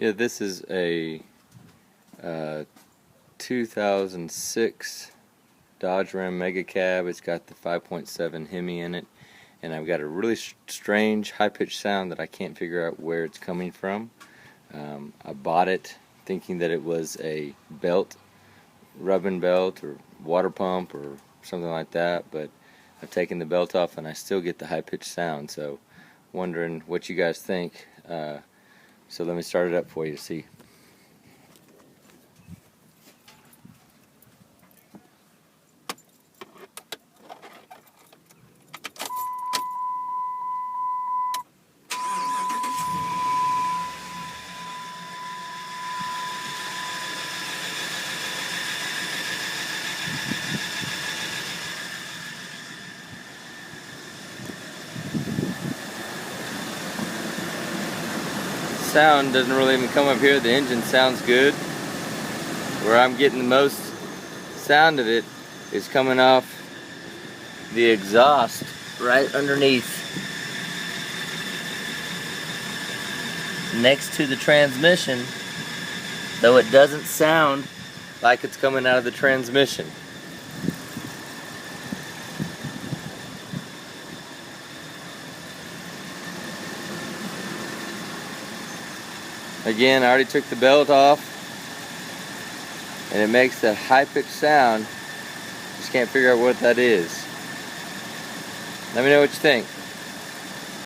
Yeah, this is a 2006 Dodge Ram Mega Cab. It's got the 5.7 Hemi in it, and I've got a really strange high-pitched sound that I can't figure out where it's coming from. I bought it thinking that it was a belt, rubbing belt or water pump or something like that, but I've taken the belt off and I still get the high-pitched sound, so wondering what you guys think. So let me start it up for you to see. Sound doesn't really even come up here. The engine sounds good. Where I'm getting the most sound of it is coming off the exhaust right underneath, next to the transmission, though it doesn't sound like it's coming out of the transmission. Again, I already took the belt off, and it makes that high-pitched sound. Just can't figure out what that is. Let me know what you think.